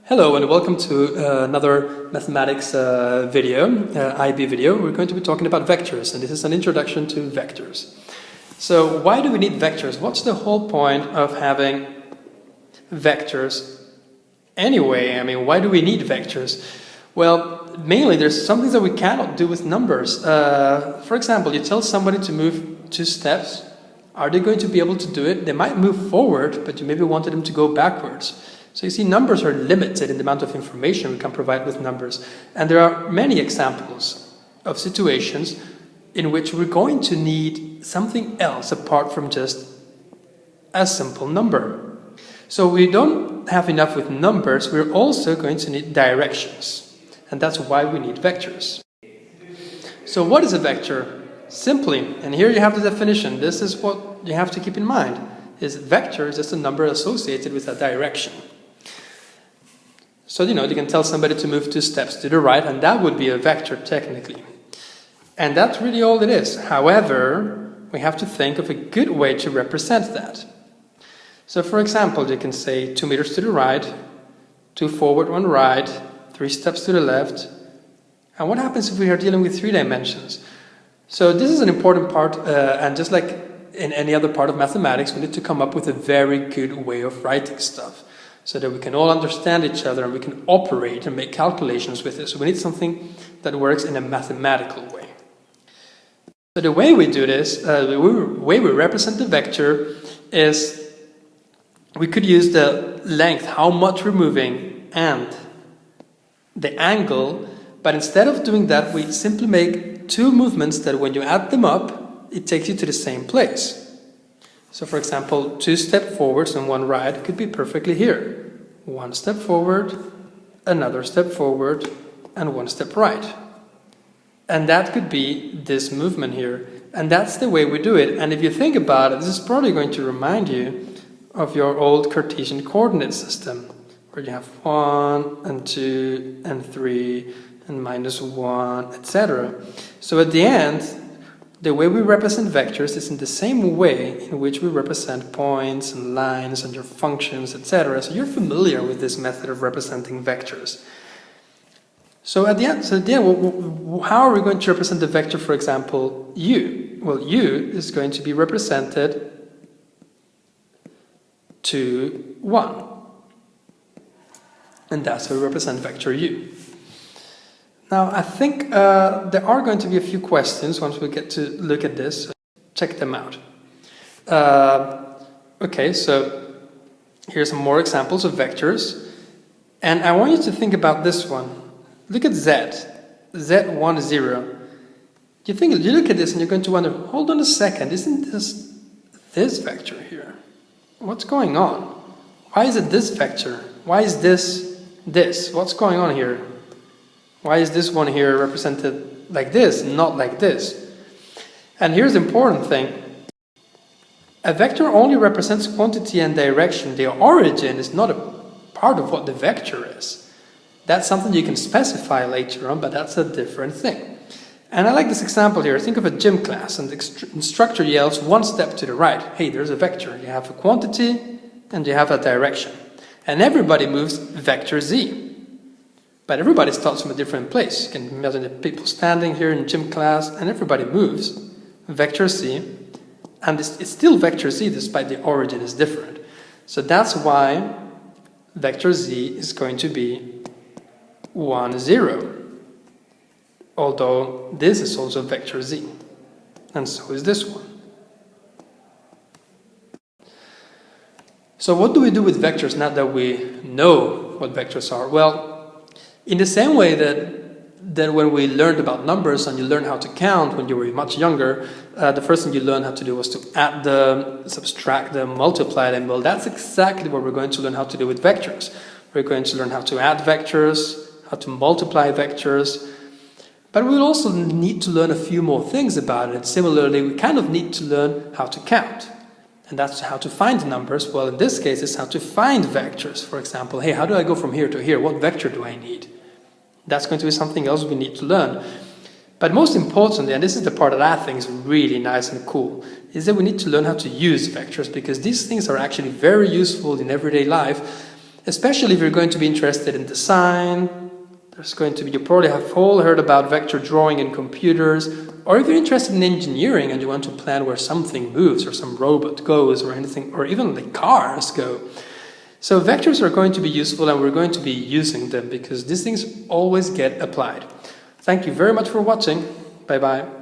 Hello and welcome to another mathematics IB video. We're going to be talking about vectors, and this is an introduction to vectors. So why do we need vectors? What's the whole point of having vectors anyway? I mean, why do we need vectors? Well, mainly there's some things that we cannot do with numbers. For example, you tell somebody to move 2 steps. Are they going to be able to do it? They might move forward, but you maybe wanted them to go backwards. So you see, numbers are limited in the amount of information we can provide with numbers. And there are many examples of situations in which we're going to need something else apart from just a simple number. So we don't have enough with numbers, we're also going to need directions. And that's why we need vectors. So what is a vector? Simply, and here you have the definition, this is what you have to keep in mind, is vector is just a number associated with a direction. So, you can tell somebody to move 2 steps to the right, and that would be a vector technically. And that's really all it is. However, we have to think of a good way to represent that. So, for example, you can say 2 meters to the right, 2 forward, 1 right, 3 steps to the left. And what happens if we are dealing with 3 dimensions? So this is an important part, and just like in any other part of mathematics, we need to come up with a very good way of writing stuff, so that we can all understand each other and we can operate and make calculations with it. So we need something that works in a mathematical way. So the way we do this, the way we represent the vector is we could use the length, how much we're moving, and the angle, but instead of doing that, we simply make 2 movements that when you add them up, it takes you to the same place. So for example, 2 step forwards and 1 right could be perfectly here. 1 step forward, another step forward, and 1 step right. And that could be this movement here. And that's the way we do it. And if you think about it, this is probably going to remind you of your old Cartesian coordinate system, where you have 1 and 2 and 3 and -1, etc. So at the end, the way we represent vectors is in the same way in which we represent points and lines and your functions, etc. So you're familiar with this method of representing vectors. So at the end, how are we going to represent the vector, for example, u? Well, u is going to be represented to 1. And that's how we represent vector u. Now, I think there are going to be a few questions once we get to look at this. Check them out. Okay, so here's some more examples of vectors. And I want you to think about this one. Look at z. z1, 0. You look at this and you're going to wonder, hold on a second, isn't this vector here? What's going on? Why is it this vector? Why is this? What's going on here? Why is this one here represented like this, not like this? And here's the important thing. A vector only represents quantity and direction. The origin is not a part of what the vector is. That's something you can specify later on, but that's a different thing. And I like this example here. Think of a gym class, and the instructor yells 1 step to the right. Hey, there's a vector. You have a quantity and you have a direction. And everybody moves vector z. But everybody starts from a different place. You can imagine the people standing here in gym class, and everybody moves vector z, and it's still vector z despite the origin is different. So that's why vector z is going to be 1, 0. Although this is also vector z, and so is this one. So what do we do with vectors now that we know what vectors are? Well, in the same way that when we learned about numbers and you learned how to count when you were much younger, the first thing you learned how to do was to add them, subtract them, multiply them. Well, that's exactly what we're going to learn how to do with vectors. We're going to learn how to add vectors, how to multiply vectors, but we'll also need to learn a few more things about it. Similarly, we kind of need to learn how to count. And that's how to find numbers. Well, in this case, it's how to find vectors. For example, hey, how do I go from here to here? What vector do I need? That's going to be something else we need to learn. But most importantly, and this is the part that I think is really nice and cool, is that we need to learn how to use vectors, because these things are actually very useful in everyday life. especially if you're going to be interested in design. You probably have all heard about vector drawing in computers, or if you're interested in engineering and you want to plan where something moves or some robot goes or anything, or even the cars go. So vectors are going to be useful, and we're going to be using them because these things always get applied. Thank you very much for watching. Bye-bye.